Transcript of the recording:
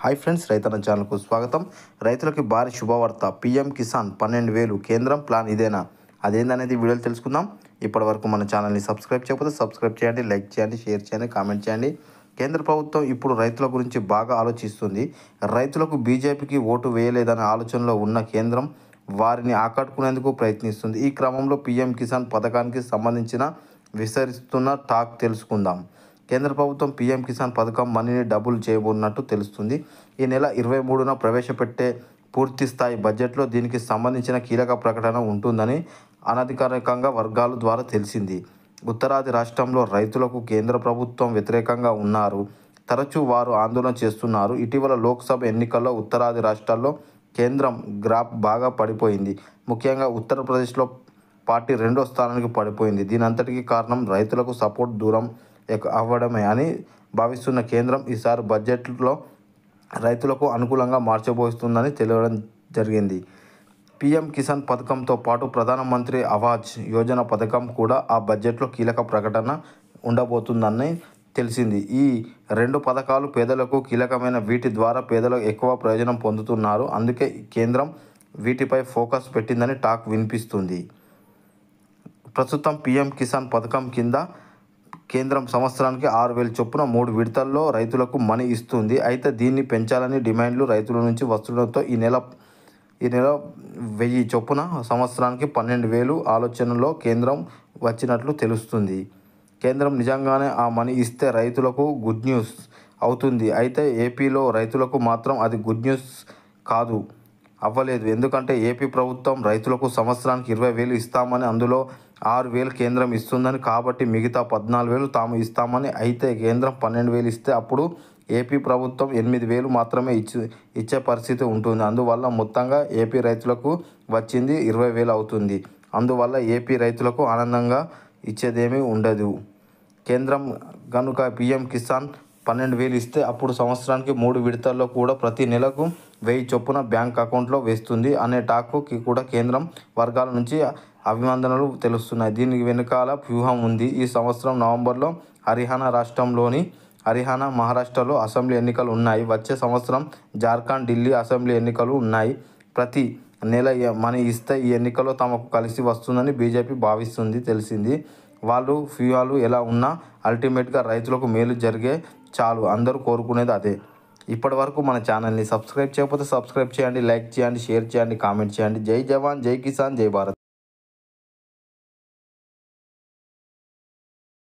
Hi friends, రైతన్న ఛానల్కు స్వాగతం. రైతులకి భారీ శుభవార్త. పీఎం కిసాన్ 12,000 కేంద్రం ప్లాన్ ఇదేనా? అదేందనేది వీడియోలు తెలుసుకుందాం. ఇప్పటి వరకు మన ఛానల్ని సబ్స్క్రైబ్ చేయకపోతే సబ్స్క్రైబ్ చేయండి, లైక్ చేయండి, షేర్ చేయండి, కామెంట్ చేయండి. కేంద్ర ప్రభుత్వం ఇప్పుడు రైతుల గురించి బాగా ఆలోచిస్తుంది. రైతులకు బీజేపీకి ఓటు వేయలేదనే ఆలోచనలో ఉన్న కేంద్రం వారిని ఆకట్టుకునేందుకు ప్రయత్నిస్తుంది. ఈ క్రమంలో పీఎం కిసాన్ పథకానికి సంబంధించిన విస్తరిస్తున్న టాక్ తెలుసుకుందాం. కేంద్ర ప్రభుత్వం పీఎం కిసాన్ పథకం మనీని డబుల్ చేయబోతున్నట్టు తెలుస్తుంది. ఈ నెల 23న ప్రవేశపెట్టే పూర్తి స్థాయి బడ్జెట్లో దీనికి సంబంధించిన కీలక ప్రకటన ఉంటుందని అనధికారికంగా వర్గాల ద్వారా తెలిసింది. ఉత్తరాది రాష్ట్రంలో రైతులకు కేంద్ర ప్రభుత్వం వ్యతిరేకంగా ఉన్నారు. తరచూ వారు ఆందోళన చేస్తున్నారు. ఇటీవల లోక్సభ ఎన్నికల్లో ఉత్తరాది రాష్ట్రాల్లో కేంద్రం గ్రాఫ్ బాగా పడిపోయింది. ముఖ్యంగా ఉత్తరప్రదేశ్లో పార్టీ 2వ స్థానానికి పడిపోయింది. దీనంతటికీ కారణం రైతులకు సపోర్ట్ దూరం అవ్వడమే అని భావిస్తున్న కేంద్రం ఈసారి బడ్జెట్లో రైతులకు అనుకూలంగా మార్చబోతుందని తెలియడం జరిగింది. పీఎం కిసాన్ పథకంతో పాటు ప్రధానమంత్రి ఆవాజ్ యోజన పథకం కూడా ఆ బడ్జెట్లో కీలక ప్రకటన ఉండబోతుందని తెలిసింది. ఈ 2 పథకాలు పేదలకు కీలకమైన. వీటి ద్వారా పేదలు ఎక్కువ ప్రయోజనం పొందుతున్నారు. అందుకే కేంద్రం వీటిపై ఫోకస్ పెట్టిందని టాక్ వినిపిస్తుంది. ప్రస్తుతం పీఎం కిసాన్ పథకం కింద కేంద్రం సంవత్సరానికి 6,000 చొప్పున 3 విడతల్లో రైతులకు మనీ ఇస్తుంది. అయితే దీన్ని పెంచాలని డిమాండ్లు రైతుల నుంచి వస్తుండటంతో ఈ నెల 1,000 చొప్పున సంవత్సరానికి 12,000 ఆలోచనలో కేంద్రం వచ్చినట్లు తెలుస్తుంది. కేంద్రం నిజంగానే ఆ మనీ ఇస్తే రైతులకు గుడ్ న్యూస్ అవుతుంది. అయితే ఏపీలో రైతులకు మాత్రం అది గుడ్ న్యూస్ అవ్వలేదు. ఎందుకంటే ఏపీ ప్రభుత్వం రైతులకు సంవత్సరానికి 20,000 ఇస్తామని, అందులో 6,000 కేంద్రం ఇస్తుందని, కాబట్టి మిగతా 14,000 తాము ఇస్తామని. అయితే కేంద్రం 12,000 ఇస్తే అప్పుడు ఏపీ ప్రభుత్వం 8,000 మాత్రమే ఇచ్చే పరిస్థితి ఉంటుంది. అందువల్ల మొత్తంగా ఏపీ రైతులకు వచ్చింది 20,000 అవుతుంది. అందువల్ల ఏపీ రైతులకు ఆనందంగా ఇచ్చేదేమీ ఉండదు. కేంద్రం కనుక పీఎం కిసాన్ 12,000 ఇస్తే అప్పుడు సంవత్సరానికి 3 విడతల్లో కూడా ప్రతి నెలకు 1,000 చొప్పున బ్యాంక్ అకౌంట్లో వేస్తుంది అనే టాక్కి కూడా కేంద్రం వర్గాల నుంచి అభినందనలు తెలుస్తున్నాయి. దీనికి వెనుకాల వ్యూహం ఉంది. ఈ సంవత్సరం నవంబర్లో హర్యానా, మహారాష్ట్రలో అసెంబ్లీ ఎన్నికలు ఉన్నాయి. వచ్చే సంవత్సరం జార్ఖండ్, ఢిల్లీ అసెంబ్లీ ఎన్నికలు ఉన్నాయి. ప్రతి నెల మనీ ఇస్తే ఈ ఎన్నికల్లో తమకు కలిసి వస్తుందని బీజేపీ భావిస్తుంది. తెలిసింది. వాళ్ళు వ్యూహాలు ఎలా ఉన్నా అల్టిమేట్గా రైతులకు మేలు జరిగే చాలు. అందరూ కోరుకునేది అదే. ఇప్పటి వరకు మన ఛానల్ని సబ్స్క్రైబ్ చేయకపోతే సబ్స్క్రైబ్ చేయండి, లైక్ చేయండి, షేర్ చేయండి, కామెంట్ చేయండి. జై జవాన్, జై కిసాన్, జై భారత్.